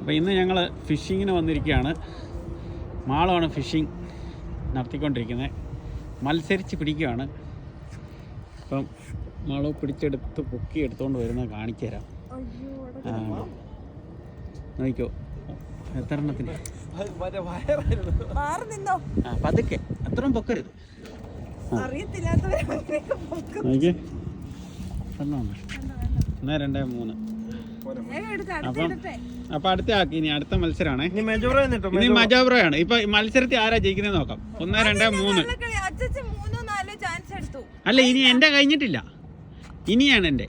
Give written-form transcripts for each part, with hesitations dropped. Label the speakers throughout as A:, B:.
A: അപ്പോൾ ഇന്ന് ഞങ്ങൾ ഫിഷിങ്ങിന് വന്നിരിക്കുകയാണ്. മാളമാണ് ഫിഷിങ് നടത്തിക്കൊണ്ടിരിക്കുന്നത്. മത്സരിച്ച് പിടിക്കുകയാണ്. അപ്പം മാളു പിടിച്ചെടുത്ത് പൊക്കി എടുത്തുകൊണ്ട് വരുന്നത് കാണിച്ചു തരാം. നോക്കിക്കോ എത്ര എണ്ണത്തിന്. പതുക്കെ അത്രയും പൊക്കരുത്. നോക്കിയേ 1 2 3. അപ്പം അടുത്ത ആക്കി. ഇനി അടുത്ത മത്സരമാണ്. ഇനി മജോബ്രോയാണ്. ഇപ്പൊ മത്സരത്തിൽ ആരാ ജയിക്കുന്നത് നോക്കാം. 1 2 3. അല്ല ഇനി എന്റെ കഴിഞ്ഞിട്ടില്ല. ഇനിയാണ് എന്റെ.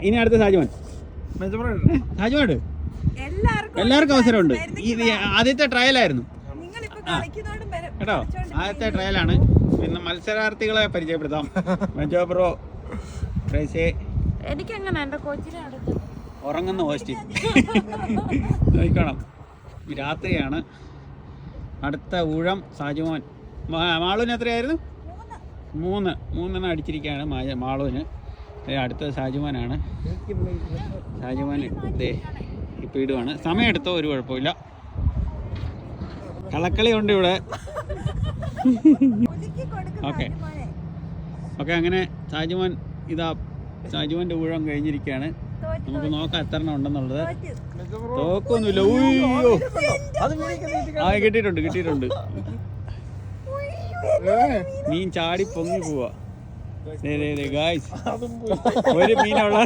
A: ഇനി അടുത്ത സാജുവാൻ. സാജുവാണ്. എല്ലാവർക്കും അവസരമുണ്ട്. ഇത് ആദ്യത്തെ ട്രയലായിരുന്നു കേട്ടോ. ആദ്യത്തെ ട്രയലാണ്. പിന്നെ മത്സരാർത്ഥികളെ പരിചയപ്പെടുത്താം. മജോബ്രോ, ഉറങ്ങുന്ന ഹോസ്റ്റ് നോക്കണം. രാത്രിയാണ്. അടുത്ത ഊഴം സാജുമോൻ. മാളുവിന് എത്രയായിരുന്നു? 3 അടിച്ചിരിക്കുകയാണ് മാളുവിന്. അടുത്തത് സാജുമോനാണ്. സാജുമോൻ ഇപ്പം ഇടുവാണ്. സമയം എടുത്തോ, ഒരു കുഴപ്പമില്ല. കളക്കളി ഉണ്ട് ഇവിടെ. Okay okay. അങ്ങനെ സാജുമോൻ സാജുമോൻ്റെ ഊഴം കഴിഞ്ഞിരിക്കുകയാണ്. നമുക്ക് നോക്കാം എത്ര എണ്ണം ഉണ്ടെന്നുള്ളത്. തോക്കൊന്നുമില്ല. ഊയ്യോ കിട്ടിയിട്ടുണ്ട്. മീൻ ചാടി പൊങ്ങി പോവാ. ഗായ്സ് ഒരു മീനുള്ള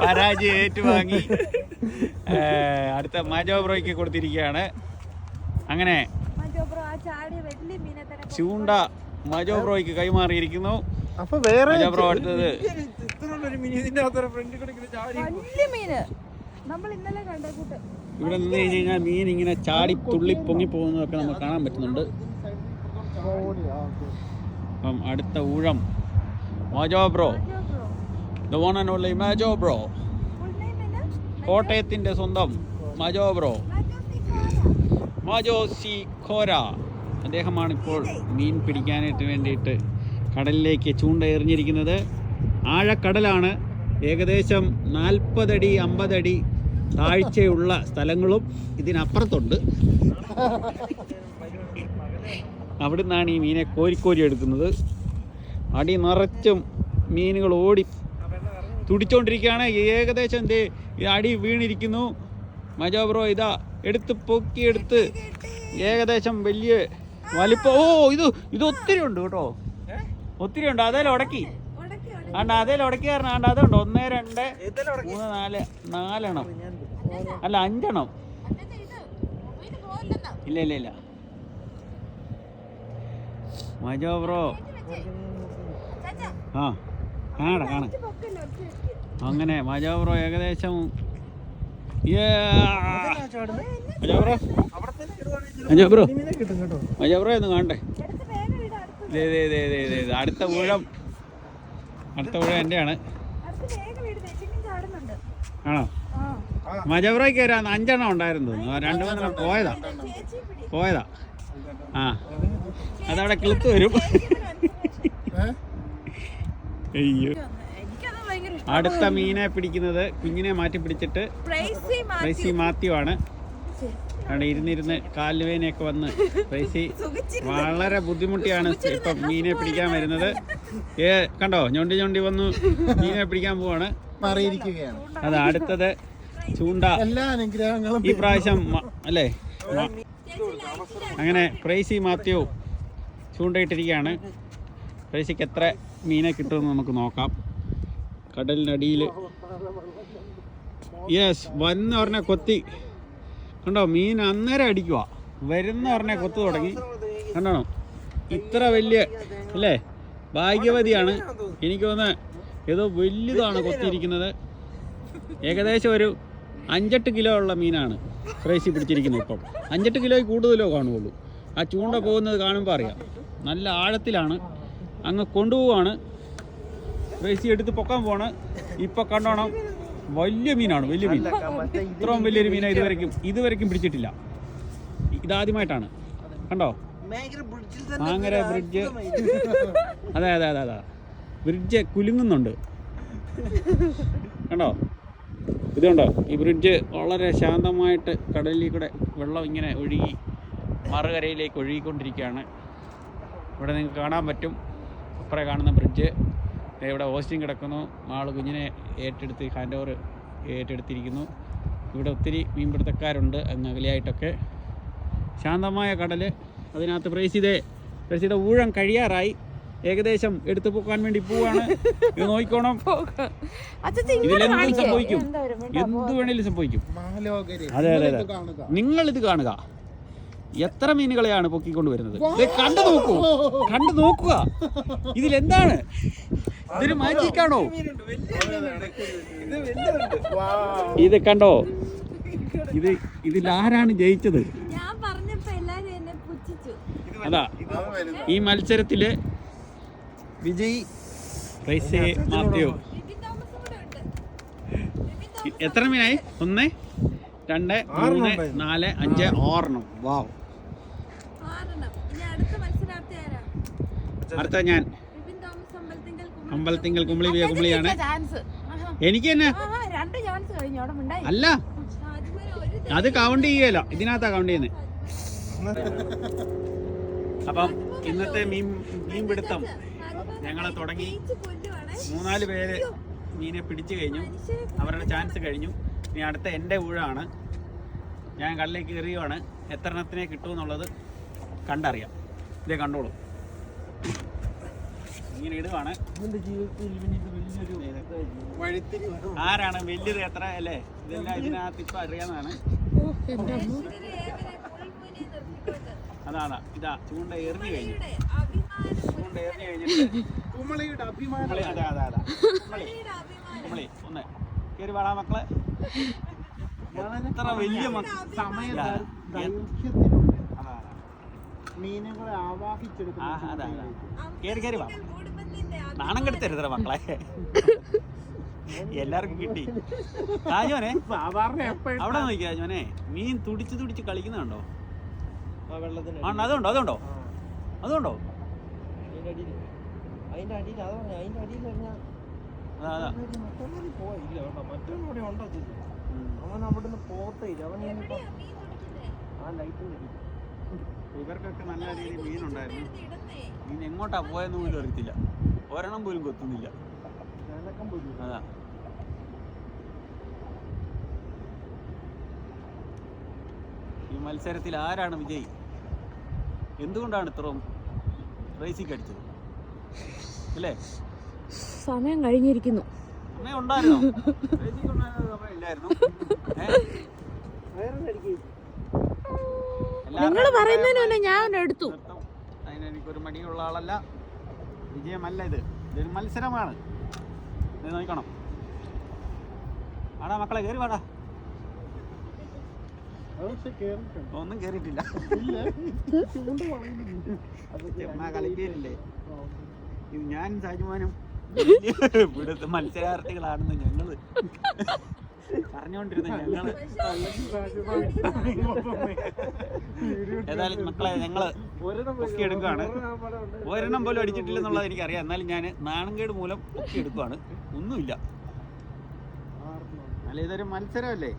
A: പരാജയം ഏറ്റുവാങ്ങി അടുത്ത മജോബ്രോയ്ക്ക് കൊടുത്തിരിക്കുകയാണ്. അങ്ങനെ ചൂണ്ട മജോബ്രോയ്ക്ക് കൈമാറിയിരിക്കുന്നു. മജോബ്രോ അടുത്തത്. ഇവിടെ നിന്ന് കഴിഞ്ഞ് കഴിഞ്ഞാൽ മീൻ ഇങ്ങനെ ചാടി തുള്ളി പൊങ്ങി പോകുന്നതൊക്കെ നമുക്ക് കാണാൻ പറ്റുന്നുണ്ട്. അപ്പം അടുത്ത ഊഴം മജോബ്രോ, the one and only മജോബ്രോ, കോട്ടയത്തിൻ്റെ സ്വന്തം മജോബ്രോ, മജോസി ഖോര. അദ്ദേഹമാണിപ്പോൾ മീൻ പിടിക്കാനായിട്ട് വേണ്ടിയിട്ട് കടലിലേക്ക് ചൂണ്ട എറിഞ്ഞിരിക്കുന്നത്. ആഴക്കടലാണ്. ഏകദേശം 40 അടി 50 അടി താഴ്ചയുള്ള സ്ഥലങ്ങളും ഇതിനപ്പുറത്തുണ്ട്. അവിടെ നിന്നാണ് ഈ മീനെ കോരി എടുക്കുന്നത്. അടി നിറച്ചും മീനുകൾ ഓടി തുടിച്ചുകൊണ്ടിരിക്കുകയാണ്. ഏകദേശം അടി വീണിരിക്കുന്നു. മജോബ്രോ ഇതാ എടുത്ത് പൊക്കിയെടുത്ത് ഏകദേശം വലിയ വലിപ്പം. ഇത് ഒത്തിരി ഉണ്ട് കേട്ടോ, ഒത്തിരി ഉണ്ട്. അതേലും ഉടക്കി അതേലും ഉടക്കി കാരണം അതുണ്ട്. 1 2 3 4 എണ്ണം അല്ല 5 എണ്ണം. ഇല്ല മജോബ്രോ കാണാം. അങ്ങനെ മജോബ്രോ ഏകദേശം മജോബ്രോ ഒന്ന് കാണണ്ടേ. അടുത്ത ഊഴം എൻ്റെയാണ്. ആണോ? മജോബ്രോയ്ക്ക് 5 എണ്ണം ഉണ്ടായിരുന്നു. 2 പോയതാ. അതവിടെ കിളുത്ത് വരും. അയ്യോ. അടുത്ത മീനെ പിടിക്കുന്നത് കുഞ്ഞിനെ മാറ്റി പിടിച്ചിട്ട് പ്രൈസി മാത്യു ആണ്. അവിടെ ഇരുന്നിരുന്ന് കാലുവേനയൊക്കെ വന്ന് പ്രൈസി വളരെ ബുദ്ധിമുട്ടിയാണ് ഇപ്പം മീനെ പിടിക്കാൻ വരുന്നത്. കണ്ടോ, ഞൊണ്ടി വന്നു മീനെ പിടിക്കാൻ പോവാണ്. അത് അടുത്തത് ചൂണ്ട. ഈ പ്രാവശ്യം അല്ലേ. അങ്ങനെ പ്രൈസി മാത്യു ചൂണ്ടയിട്ടിരിക്കുകയാണ്. പ്രൈസിക്ക് എത്ര മീനെ കിട്ടുമെന്ന് നമുക്ക് നോക്കാം. കടലിനടിയിൽ വന്ന് പറഞ്ഞ കൊത്തി കണ്ടോ. മീൻ അന്നേരം അടിക്കുക. വരുന്ന പറഞ്ഞ കൊത്തു തുടങ്ങി. കണ്ടോ ഇത്ര വലിയ അല്ലേ. ഭാഗ്യവതിയാണ്. എനിക്ക് തോന്നുന്നത് ഏതോ വലിയതാണ് കൊത്തിയിരിക്കുന്നത്. ഏകദേശം ഒരു 5-8 കിലോ ഉള്ള മീനാണ് ഫ്രൈസി പിടിച്ചിരിക്കുന്നത്. ഇപ്പം 5-8 കിലോയിൽ കൂടുതലോ കാണുകയുള്ളൂ. ആ ചൂണ്ട പോകുന്നത് കാണുമ്പോൾ അറിയാം. നല്ല ആഴത്തിലാണ്. അങ്ങ് കൊണ്ടുപോവാണ്. ഫ്രൈസി എടുത്ത് പൊക്കാൻ പോവാണ്. ഇപ്പം കണ്ടോണം വലിയ മീനാണ്. വലിയ മീൻ. ഇത്രയും വലിയൊരു മീനാണ് ഇതുവരെയ്ക്കും പിടിച്ചിട്ടില്ല. ഇതാദ്യമായിട്ടാണ്. കണ്ടോ മാങ്ങര ബ്രിഡ്ജ്. അതെ അതെ അതെ അതെ, ബ്രിഡ്ജ് കുലുങ്ങുന്നുണ്ട് കണ്ടോ. ഇതുണ്ടോ, ഈ ബ്രിഡ്ജ് വളരെ ശാന്തമായിട്ട് കടലിൽ കൂടെ വെള്ളം ഇങ്ങനെ ഒഴുകി മറുകരയിലേക്ക് ഒഴുകിക്കൊണ്ടിരിക്കുകയാണ്. ഇവിടെ നിങ്ങൾക്ക് കാണാൻ പറ്റും അപ്പുറം കാണുന്ന ബ്രിഡ്ജ്. ഇവിടെ ഹോസ്റ്റിംഗ് കിടക്കുന്നു, ആൾ കുഞ്ഞിനെ ഹാൻഡ് ഓവർ ഏറ്റെടുത്തിരിക്കുന്നു. ഇവിടെ ഒത്തിരി മീൻപിടുത്തക്കാരുണ്ട് അങ്ങ് അകലെയായിട്ടൊക്കെ. ശാന്തമായ കടൽ, അതിനകത്ത് പ്രേസിയുടെ ഊഴം കഴിയാറായി, ഏകദേശം എടുത്തു പോകാൻ വേണ്ടി പോവാണ്. ഇത് നോക്കിക്കോണം, ഇതിലെന്തും സംഭവിക്കും, എന്ത് വേണേലും സംഭവിക്കും. അതെ അതെ അതെ, നിങ്ങളിത് കാണുക. എത്ര മീനുകളെയാണ് പൊക്കിക്കൊണ്ട് വരുന്നത്, കണ്ടു നോക്കുക. ഇതിലെന്താണ്, ഇതൊരു മാജിക്കാണോ? ഇത് കണ്ടോ, ഇതിലാരാണ് ജയിച്ചത്? അതാ ഈ മത്സരത്തില് വിജയ് പ്രൈസ് മാത്യു. എത്ര മീനായി? 1 2 3 4 5 6. വാവ്. അടുത്ത ഞാൻ അമ്പലത്തിങ്കൽ കുമളിയാണ്. എനിക്ക് തന്നെ അല്ല, അത് കൗണ്ട് ചെയ്യല, ഇതിനകത്താ കൗണ്ട് ചെയ്യുന്നത്. അപ്പം ഇന്നത്തെ മീൻപിടുത്തം ഞങ്ങൾ തുടങ്ങി. 3-4 പേര് മീനെ പിടിച്ചു കഴിഞ്ഞു, അവരുടെ ചാൻസ് കഴിഞ്ഞു. ഇനി അടുത്ത എൻ്റെ ഊഴമാണ്. ഞാൻ കടലിലേക്ക് എറിയുവാണ്. എത്ര എണ്ണത്തിനെ കിട്ടുമെന്നുള്ളത് കണ്ടറിയാം. ഇതേ കണ്ടോളൂ, ഇങ്ങനെ ഇടുവാണ്. ആരാണ് വലിയത് എത്ര അല്ലേ, ഇതെല്ലാം ഇതിനകത്ത് ഇപ്പം അറിയാവുന്നതാണ്. അതാ ഇതാ ചൂണ്ട എറിഞ്ഞു കഴിഞ്ഞിട്ട് കുമളി ഒന്ന് കയറി വാടാ മക്കളെ. എത്ര വലിയ
B: മീനുകളെ ആവാഹിച്ചെടുക്കുന്ന
A: കേറി വാ, നാണം കെടുത്തരുതറ മക്കളെ. എല്ലാവർക്കും കിട്ടി. രാജോനെ
B: സാധാരണ
A: അവിടെ നോക്കിയാ രാജോനെ, മീൻ തുടിച്ച് കളിക്കുന്നുണ്ടോ? അതുണ്ടോ ഇവർക്കൊക്കെ നല്ല രീതിയിൽ മീനുണ്ടായിരുന്നു. മീൻ എങ്ങോട്ടാ പോയെന്ന് പോലും അറിയത്തില്ല, ഒരെണ്ണം പോലും കൊത്തുന്നില്ല. അതാ ഈ മത്സരത്തിൽ ആരാണ് വിജയി? എന്തുകൊണ്ടാണ് ഇത്രയും റേസിക്ക് അടിച്ചത് അല്ലേ?
C: സമയം കഴിഞ്ഞിരിക്കുന്നു.
A: സമയം ഉണ്ടായിരുന്നോ? റേസിക്ക് സമയം ഇല്ലായിരുന്നു.
C: നിങ്ങൾ പറയുന്നതിന് മുന്നേ ഞാൻ എടുത്തു.
A: അതിനെനിക്കൊരു മടിയുള്ള ആളല്ല, വിജയമല്ല ഇത്. ഇതൊരു മത്സരമാണ്. ഇത് നോക്കണം. ആടാ മക്കളെ കയറി വാടാ. ഒന്നും കേറിയിട്ടില്ല, കളിക്കേരില്ലേ. ഇത് ഞാൻ സാജുമാനും ഇവിടുത്തെ മത്സരാർത്ഥികളാണെന്ന് ഞങ്ങള് പറഞ്ഞുകൊണ്ടിരുന്ന ഞങ്ങള്. ഏതായാലും മക്കളെ ഞങ്ങള് പൊക്കി എടുക്കുകയാണ്. ഒരെണ്ണം പോലും അടിച്ചിട്ടില്ലെന്നുള്ളത് എനിക്കറിയാം. എന്നാലും ഞാൻ നാണംകേട് മൂലം പൊക്കി എടുക്കുകയാണ്. ഒന്നുമില്ല. അല്ല, ഇതൊരു മത്സരമല്ലേ,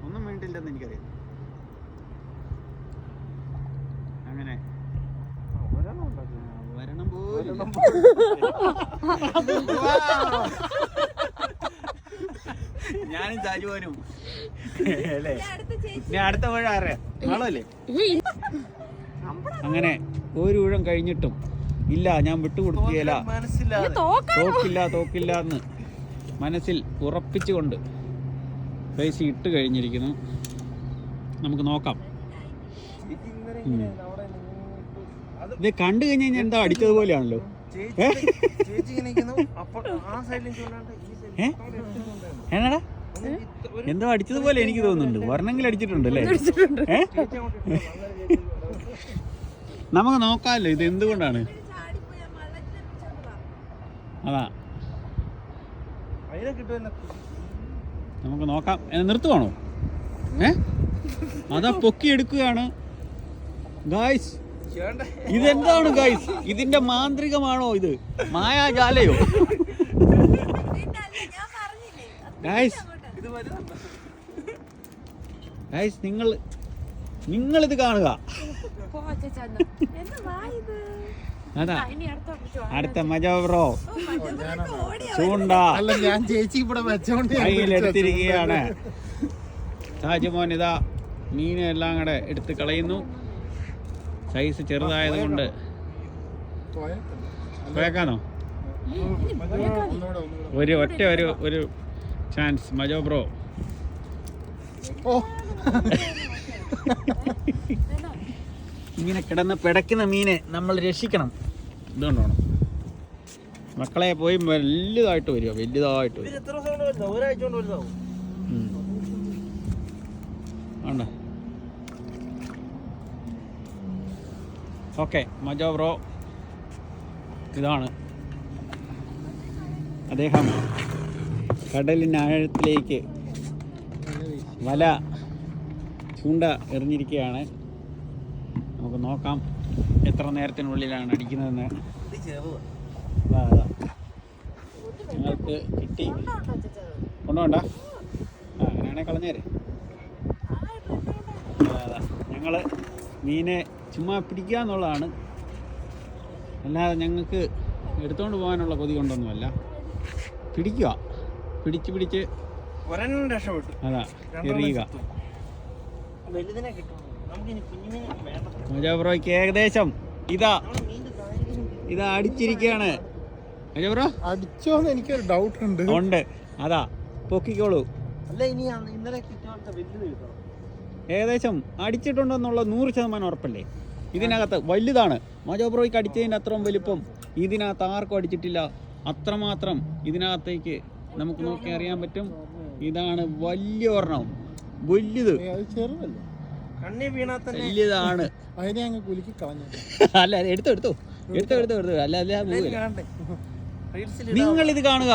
A: ഒന്നും വേണ്ടില്ലെന്ന് എനിക്കറിയാം. അങ്ങനെ വരണം പോലും. ഞാനും സാജുവാനും അല്ലേ. ഞാൻ അടുത്ത ഊഴം അറിയാം, നാളല്ലേ. അങ്ങനെ ഒരു ഊഴം കഴിഞ്ഞിട്ടും ഇല്ല, ഞാൻ വിട്ടുകൊടുക്കുകയില്ല, തോക്കില്ല എന്ന് മനസ്സിൽ ഉറപ്പിച്ചുകൊണ്ട് പൈസ ഇട്ട് കഴിഞ്ഞിരിക്കുന്നു. നമുക്ക് നോക്കാം. ഇത് കണ്ടു കഴിഞ്ഞ് കഴിഞ്ഞാൽ എന്താ അടിച്ചതുപോലെയാണല്ലോ. എന്നാടാ എന്തോ അടിച്ചതുപോലെ എനിക്ക് തോന്നുന്നുണ്ട്. ഒരെണ്ണെങ്കിലും അടിച്ചിട്ടുണ്ട് അല്ലേ? നമുക്ക് നോക്കാമല്ലോ ഇത് എന്തുകൊണ്ടാണ്. അതാ നമുക്ക് നോക്കാം. നിർത്തുവാണോ? അതാ പൊക്കി എടുക്കുകയാണ് ഗായ്സ്. ഇതെന്താണ് ഗൈസ്? ഇതിന്റെ മാന്ത്രികമാണോ ഇത്? മായാജാലയോ? ഗൈസ് ഗൈസ് നിങ്ങളിത് കാണുക. അതാ അടുത്ത മജോ ബ്രോ ചൂണ്ട
B: അല്ല ഞാൻ ചേച്ചി ഇവിടെ വെച്ചോണ്ട്
A: കയ്യിലെടുത്തിരിക്കുകയാണ്. ഷാജിമോൻ ഇതാ മീനെ എല്ലാം കൂടെ എടുത്ത് കളയുന്നു. സൈസ് ചെറുതായത് കൊണ്ട് പോയേക്കാന്നോ? ഒരു ചാൻസ് മജോ ബ്രോ. ഇങ്ങനെ കിടന്ന് പിടയ്ക്കുന്ന മീനെ നമ്മൾ രക്ഷിക്കണം. ഇതുകൊണ്ടാണ് മക്കളെ പോയി വലുതായിട്ട് വരും. ഉണ്ട്. ഓക്കെ മജോ ബ്രോ ഇതാണ് അദ്ദേഹം കടലിനാഴത്തിലേക്ക് വല ചൂണ്ട എറിഞ്ഞിരിക്കുകയാണ്. നമുക്ക് നോക്കാം എത്ര നേരത്തിനുള്ളിലാണ് അടിക്കുന്നതെന്ന്. ഞങ്ങൾക്ക് കിട്ടി. കൊണ്ടുപോണ്ട അങ്ങനെയാണെ കളഞ്ഞേരെ. ഞങ്ങൾ മീനെ ചുമ്മാ പിടിക്കുക എന്നുള്ളതാണ്, അല്ലാതെ ഞങ്ങൾക്ക് എടുത്തുകൊണ്ട് പോകാനുള്ള കൊതി കൊണ്ടൊന്നുമല്ല. പിടിക്കുക, പിടിച്ച്
B: ഒരെണ്ണം രക്ഷപ്പെട്ടു.
A: അതാ എറിയുക. മജോബ്രോയ്ക്ക് ഏകദേശം ഇതാ അടിച്ചിരിക്കുകയാണ്. മജോബ്രോ
B: അടിച്ചോന്ന് എനിക്കൊരു ഡൗട്ട് ഉണ്ട്.
A: അതാ പൊക്കിക്കോളൂ.
B: അല്ല ഇനി ഇന്നലെ
A: ഏകദേശം അടിച്ചിട്ടുണ്ടെന്നുള്ള 100% ഉറപ്പല്ലേ? ഇതിനകത്ത് വലുതാണ്. മജോബ്രോയ്ക്ക് അടിച്ചതിൻ്റെ അത്രയും വലിപ്പം ഇതിനകത്ത് ആർക്കും അടിച്ചിട്ടില്ല. അത്രമാത്രം ഇതിനകത്തേക്ക് നമുക്ക് നോക്കി അറിയാൻ പറ്റും. ഇതാണ് വലിയ ഒരെണ്ണം, വലുത്. വലിയതാണ്. അല്ല എടുത്തോ അല്ല നിങ്ങൾ ഇത് കാണുക.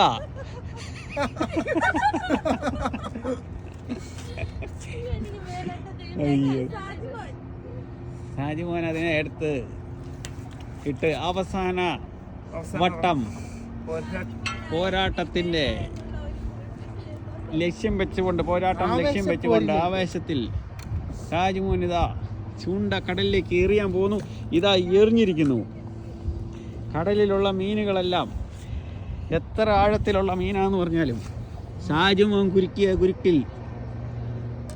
A: ഷാജിമോൻ അതിനെ എടുത്ത് ഇട്ട് അവസാന വട്ടം പോരാട്ടത്തിന്റെ ലക്ഷ്യം വെച്ചുകൊണ്ട് ആവേശത്തിൽ ഷാജിമോൻ ഇതാ ചൂണ്ട കടലിലേക്ക് എറിയാൻ പോകുന്നു. ഇതാ എറിഞ്ഞിരിക്കുന്നു. കടലിലുള്ള മീനുകളെല്ലാം എത്ര ആഴത്തിലുള്ള മീനാന്ന് പറഞ്ഞാലും ഷാജിമോൻ കുരുക്കിയ കുരുക്കിൽ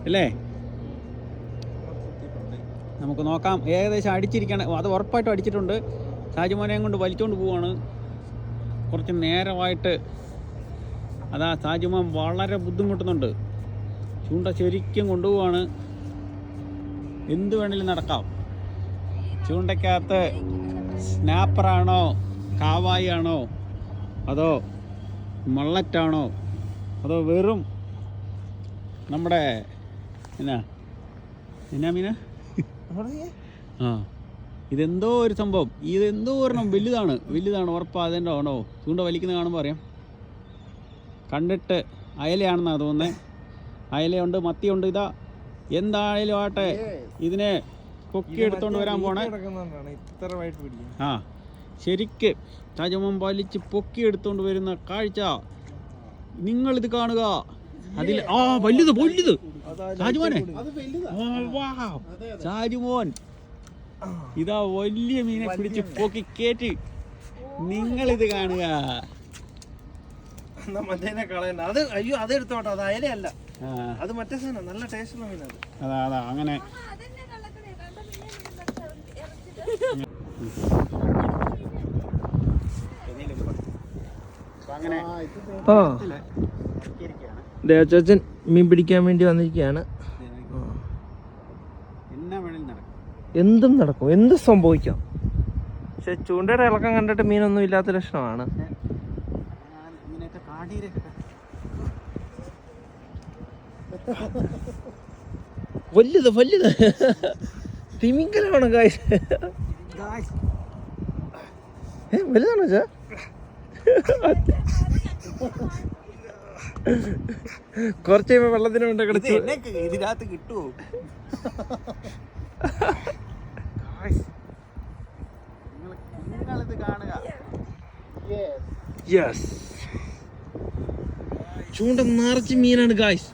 A: അല്ലേ? നമുക്ക് നോക്കാം. ഏകദേശം അടിച്ചിരിക്കണം, അത് ഉറപ്പായിട്ടും അടിച്ചിട്ടുണ്ട്. ഷാജിമോനെയും കൊണ്ട് വലിച്ചുകൊണ്ട് പോവാണ്. കുറച്ച് നേരമായിട്ട് അതാ ഷാജിമോൻ വളരെ ബുദ്ധിമുട്ടുന്നുണ്ട്. ചൂണ്ട ശരിക്കും കൊണ്ടുപോവാണ്. എന്ത് വേണമെങ്കിലും നടക്കാം. ചൂണ്ടയ്ക്കകത്ത് സ്നാപ്പറാണോ കാവായി ആണോ അതോ മള്ളറ്റാണോ അതോ വെറും നമ്മുടെ എന്നാ മീന ഇതെന്തോ ഒരു സംഭവം. ഇതെന്തോ ഒരെണ്ണം വലുതാണ് ഉറപ്പാ. അതിൻ്റെ ആണോ? ചൂണ്ട വലിക്കുന്ന കാണുമ്പോൾ അറിയാം. കണ്ടിട്ട് അയലയാണെന്നാണ് തോന്നുന്നത്. അയലയുണ്ട്, മത്തിയുണ്ട്. ഇതാ എന്തായാലും ആട്ടെ ഇതിനെ പൊക്കി എടുത്തോണ്ട് വരാൻ പോണേ. ശരിക്ക് ഷാജിമോൻ വലിച്ച് പൊക്കി എടുത്തോണ്ട് വരുന്ന കാഴ്ച നിങ്ങളിത് കാണുക. അതിൽ വലുത് ഷാജിമോൻ ഇതാ വലിയ മീനെ പിടിച്ച് പൊക്കി കേറ്റി. നിങ്ങളിത് കാണുക.
B: അത് എടുത്തോട്ടെ, അത് അയലയല്ല, അത് മറ്റേ സാധനം. നല്ല ടേസ്റ്റുള്ള മീനാണ്.
A: അതാ അങ്ങനെ
B: ദേവച്ചാച്ചൻ മീൻ പിടിക്കാൻ വേണ്ടി വന്നിരിക്കുകയാണ്. എന്തും നടക്കും, എന്തും സംഭവിക്കാം. പക്ഷെ ചൂണ്ടയുടെ ഇളക്കം കണ്ടിട്ട് മീനൊന്നും ഇല്ലാത്ത ലക്ഷണമാണ്. വലുത് തിമിങ്കലാണ് ഗായ്സ്. വലുതാണോ ചാ? കുറച്ച് കഴിയുമ്പോ വെള്ളത്തിന് വേണ്ട കിടച്ചു.
A: ഇതിനകത്ത് കിട്ടുമോ?
B: യെസ്, ചൂണ്ട നിറച്ച് മീനാണ് ഗായ്സ്.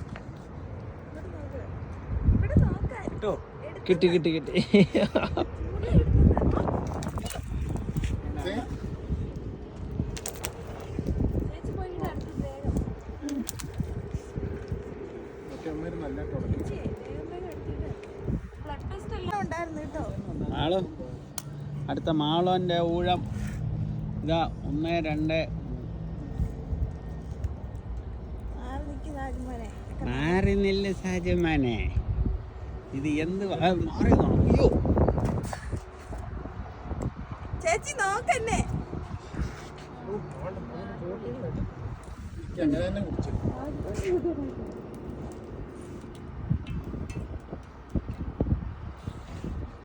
B: കിട്ടി കിട്ടി കിട്ടി.
A: മാളു, അടുത്ത മാളോൻ്റെ ഊഴം ഇതാ. 1, 2. മാറി നെല്ല് സാജമാനെ. ഇത് എന്ത് മാറി? അയ്യോ
C: ചേച്ചി നോക്കന്നെ.